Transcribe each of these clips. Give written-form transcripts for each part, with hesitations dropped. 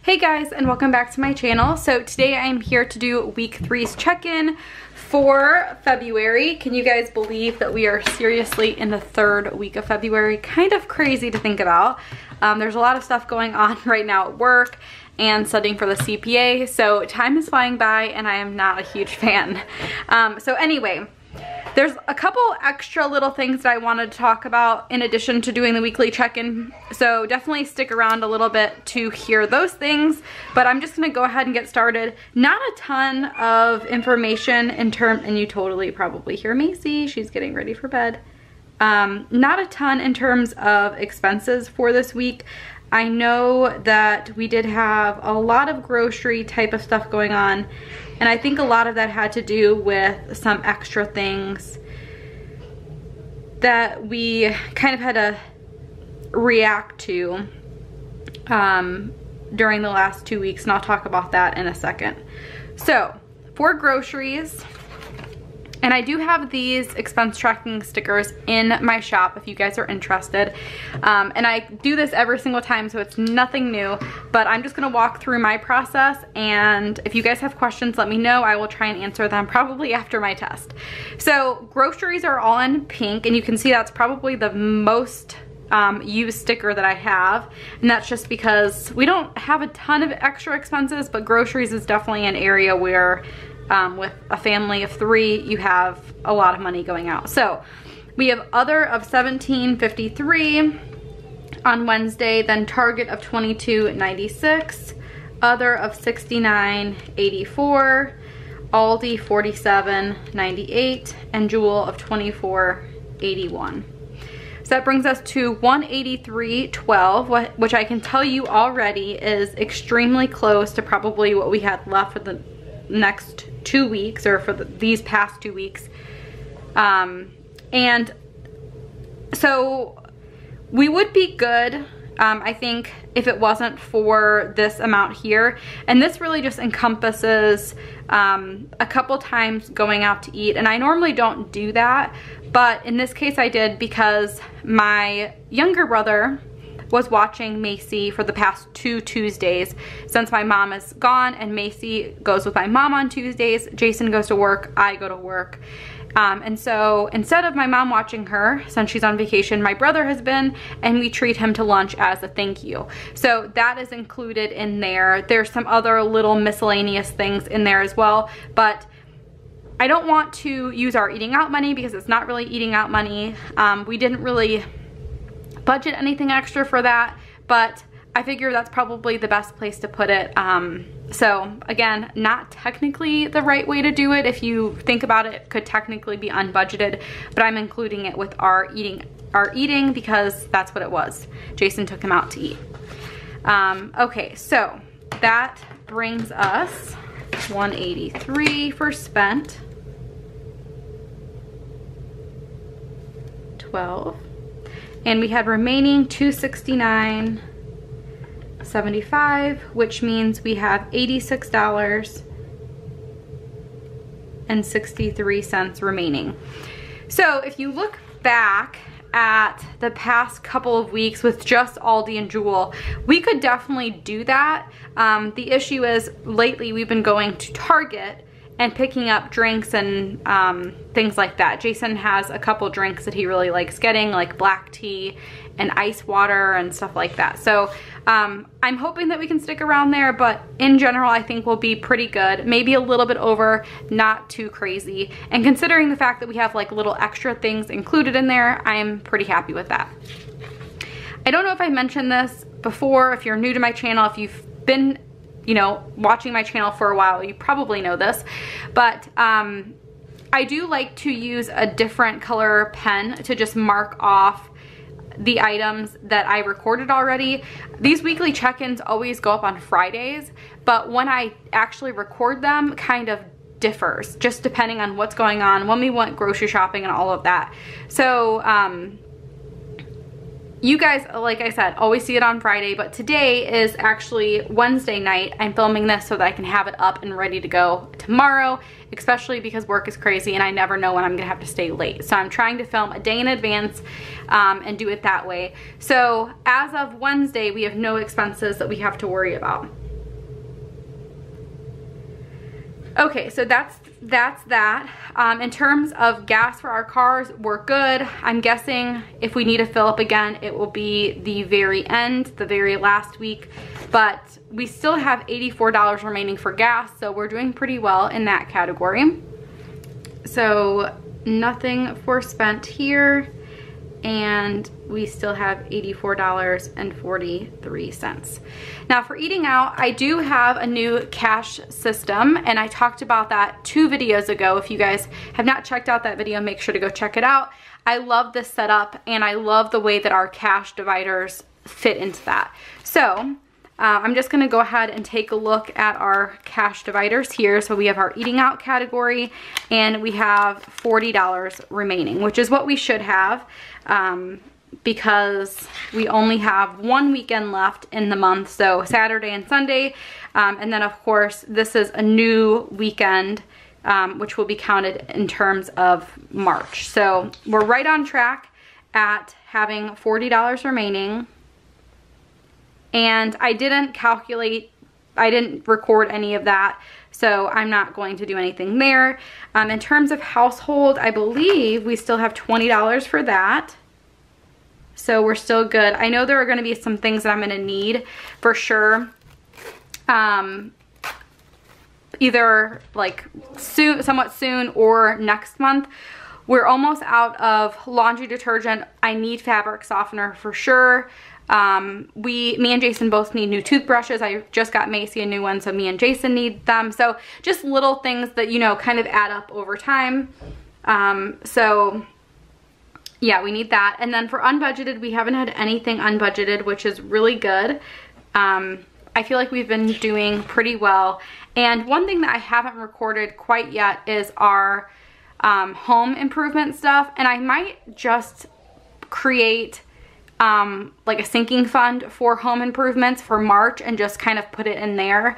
Hey guys, and welcome back to my channel. So today I'm here to do week 3's check-in for February. Can you guys believe that we are seriously in the 3rd week of February? Kind of crazy to think about. There's a lot of stuff going on right now at work and studying for the CPA, so time is flying by and I am not a huge fan. So anyway, there's a couple extra little things that I wanted to talk about in addition to doing the weekly check-in, so definitely stick around a little bit to hear those things, but I'm just gonna go ahead and get started. Not a ton of information in terms, and you totally probably hear Macy, she's getting ready for bed. Not a ton in terms of expenses for this week. I know that we did have a lot of grocery type of stuff going on, and I think a lot of that had to do with some extra things that we kind of had to react to during the last 2 weeks, and I'll talk about that in a second. So for groceries, and I do have these expense tracking stickers in my shop if you guys are interested. And I do this every single time, so it's nothing new, but I'm just gonna walk through my process, and if you guys have questions, let me know. I will try and answer them probably after my test. So groceries are all in pink, and you can see that's probably the most used sticker that I have, and that's just because we don't have a ton of extra expenses, but groceries is definitely an area where with a family of 3, you have a lot of money going out. So we have other of $17.53 on Wednesday, then Target of $22.96, other of $69.84, Aldi $47.98, and Jewel of $24.81. So that brings us to $183.12, which I can tell you already is extremely close to probably what we had left for the next 2 weeks, or for these past 2 weeks. And so we would be good, I think, if it wasn't for this amount here. And this really just encompasses a couple times going out to eat, and I normally don't do that, but in this case I did because my younger brother was watching Macy for the past 2 Tuesdays since my mom is gone, and Macy goes with my mom on Tuesdays. Jason goes to work, I go to work. And so instead of my mom watching her, since she's on vacation, my brother has been, and we treat him to lunch as a thank you. So that is included in there. There's some other little miscellaneous things in there as well, but I don't want to use our eating out money because it's not really eating out money. We didn't really budget anything extra for that, but I figure that's probably the best place to put it. So again, not technically the right way to do it. If you think about it, it could technically be unbudgeted, but I'm including it with our eating because that's what it was. Jason took him out to eat. Okay, so that brings us $183 for spent, 12. And we had remaining $269.75, which means we have $86.63 remaining. So if you look back at the past couple of weeks with just Aldi and Jewel, we could definitely do that. The issue is lately we've been going to Target and picking up drinks and things like that. Jason has a couple drinks that he really likes getting, like black tea and ice water and stuff like that. So I'm hoping that we can stick around there, but in general, I think we'll be pretty good. Maybe a little bit over, not too crazy. And considering the fact that we have like little extra things included in there, I'm pretty happy with that. I don't know if I mentioned this before. If you're new to my channel, if you've been watching my channel for a while, you probably know this, but I do like to use a different color pen to just mark off the items that I recorded already. These weekly check-ins always go up on Fridays, but when I actually record them, kind of differs, just depending on what's going on, when we went grocery shopping and all of that. So you guys, like I said, always see it on Friday, but today is actually Wednesday night. I'm filming this so that I can have it up and ready to go tomorrow, especially because work is crazy and I never know when I'm gonna have to stay late. So I'm trying to film a day in advance and do it that way. So as of Wednesday, we have no expenses that we have to worry about. Okay, so that's that. In terms of gas for our cars, we're good. I'm guessing if we need to fill up again, it will be the very end, the very last week. But we still have $84 remaining for gas, so we're doing pretty well in that category. So nothing forspent here. And we still have $84.43. Now for eating out, I do have a new cash system, and I talked about that 2 videos ago. If you guys have not checked out that video, make sure to go check it out. I love this setup, and I love the way that our cash dividers fit into that. So I'm just gonna go ahead and take a look at our cash dividers here. So we have our eating out category, and we have $40 remaining, which is what we should have, because we only have 1 weekend left in the month, so Saturday and Sunday. And then of course, this is a new weekend, which will be counted in terms of March. So we're right on track at having $40 remaining. And I didn't calculate, I didn't record any of that, so I'm not going to do anything there. In terms of household, I believe we still have $20 for that. So we're still good. I know there are gonna be some things that I'm gonna need for sure. Either like soon, somewhat soon, or next month. We're almost out of laundry detergent. I need fabric softener for sure. Me and Jason both need new toothbrushes. I just got Macy a new one, so me and Jason need them. So just little things that, you know, kind of add up over time. So yeah, we need that. And then for unbudgeted, we haven't had anything unbudgeted, which is really good. I feel like we've been doing pretty well. And one thing that I haven't recorded quite yet is our home improvement stuff. And I might just create like a sinking fund for home improvements for March and just kind of put it in there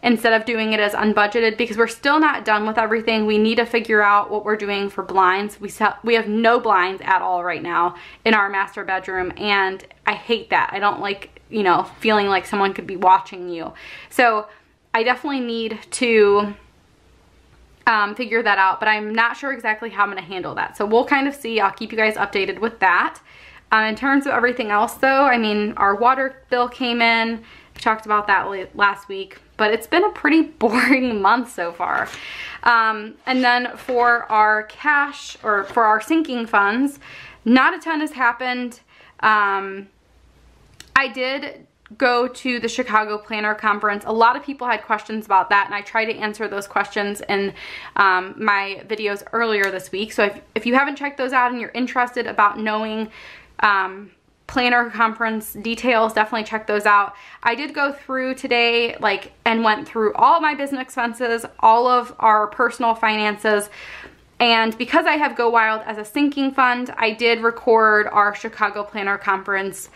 instead of doing it as unbudgeted, because we're still not done with everything. We need to figure out what we're doing for blinds. We have no blinds at all right now in our master bedroom, and I hate that. I don't like, you know, feeling like someone could be watching you. So I definitely need to figure that out, but I'm not sure exactly how I'm gonna handle that. So we'll kind of see. I'll keep you guys updated with that. In terms of everything else though, I mean, our water bill came in. I talked about that last week, but it's been a pretty boring month so far. And then for our cash, or for our sinking funds, not a ton has happened. I did go to the Chicago Planner Conference. A lot of people had questions about that, and I tried to answer those questions in my videos earlier this week. So if you haven't checked those out and you're interested about knowing planner conference details, definitely check those out. I did go through today and went through all my business expenses, all of our personal finances, and because I have Go Wild as a sinking fund, I did record our Chicago Planner Conference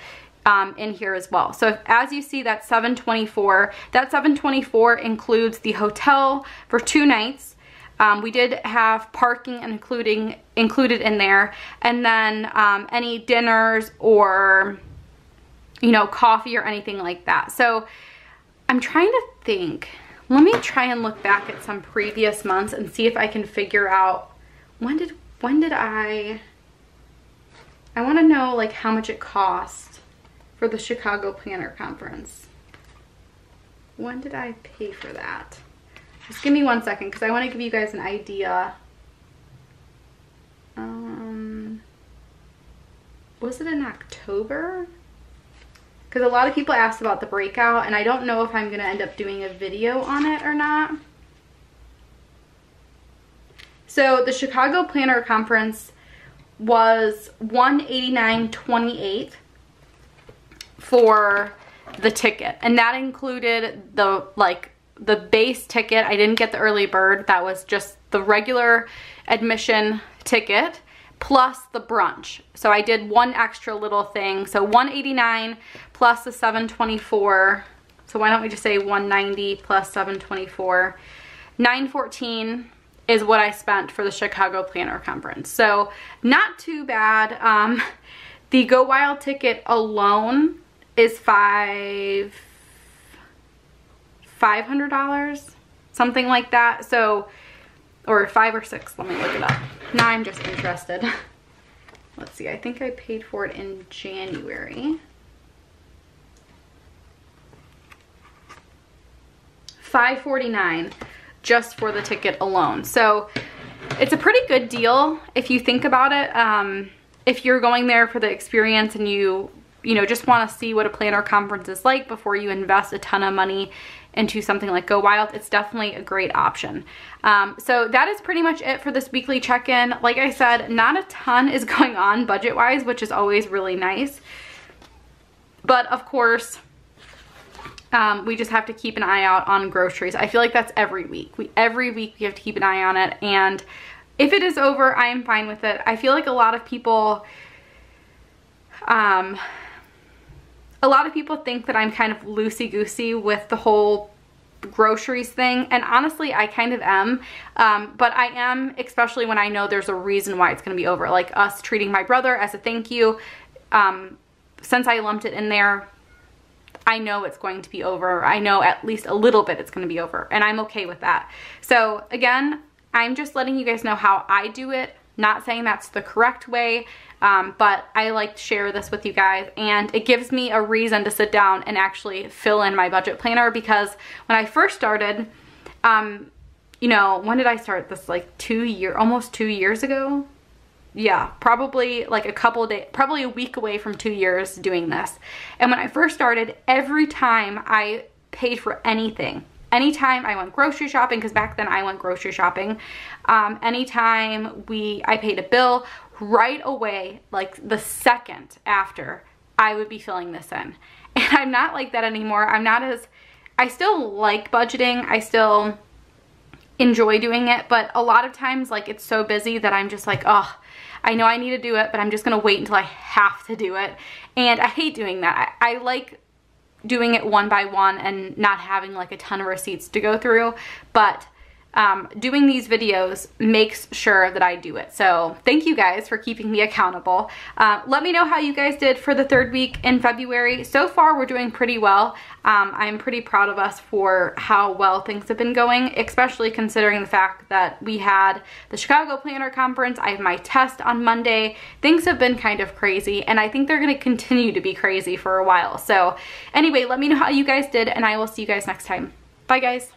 in here as well. So as you see, that's $724. That $724 includes the hotel for 2 nights. We did have parking and included in there, and then any dinners or, you know, coffee or anything like that. So I'm trying to think. Let me try and look back at some previous months and see if I can figure out when did I want to know like how much it cost for the Chicago Planner Conference. When did I pay for that? Just give me 1 second, because I want to give you guys an idea. Was it in October? Because a lot of people asked about the breakout, and I don't know if I'm going to end up doing a video on it or not. So the Chicago Planner Conference was $189.28 for the ticket, and that included the base ticket. I didn't get the early bird. That was just the regular admission ticket plus the brunch. So I did one extra little thing. So $189 plus the $724. So why don't we just say $190 plus $724? $914 is what I spent for the Chicago Planner Conference. So not too bad. The Go Wild ticket alone is $500. something like that. So, or 5 or 6, let me look it up. Now I'm just interested. Let's see, I think I paid for it in January. $5.49 just for the ticket alone. So it's a pretty good deal if you think about it. If you're going there for the experience and you know, just want to see what a planner conference is like before you invest a ton of money into something like Go Wild, it's definitely a great option. So that is pretty much it for this weekly check-in. Like I said, not a ton is going on budget-wise, which is always really nice. But of course, we just have to keep an eye out on groceries. I feel like that's every week. Every week we have to keep an eye on it. And if it is over, I am fine with it. I feel like a lot of people think that I'm kind of loosey-goosey with the whole groceries thing, and honestly I kind of am, but I am, especially when I know there's a reason why it's going to be over, like us treating my brother as a thank you. Since I lumped it in there, I know it's going to be over. I know at least a little bit it's going to be over, and I'm okay with that. So again, I'm just letting you guys know how I do it. Not saying that's the correct way, but I like to share this with you guys, and it gives me a reason to sit down and actually fill in my budget planner, because when I first started, you know, when did I start this? Like almost 2 years ago? Yeah, probably like a couple days, probably a week away from 2 years doing this. And when I first started, every time I paid for anything, anytime I went grocery shopping, because back then I went grocery shopping, anytime I paid a bill, right away, like the second after, I would be filling this in. And I'm not like that anymore. I still like budgeting. I still enjoy doing it, but a lot of times, like, it's so busy that I'm just like, oh, I know I need to do it, but I'm just gonna wait until I have to do it. And I hate doing that. I like doing it one by one and not having like a ton of receipts to go through, but doing these videos makes sure that I do it. So thank you guys for keeping me accountable. Let me know how you guys did for the 3rd week in February. So far, we're doing pretty well. I'm pretty proud of us for how well things have been going, especially considering the fact that we had the Chicago Planner Conference. I have my test on Monday. Things have been kind of crazy, and I think they're gonna continue to be crazy for a while. So anyway, let me know how you guys did, and I will see you guys next time. Bye, guys.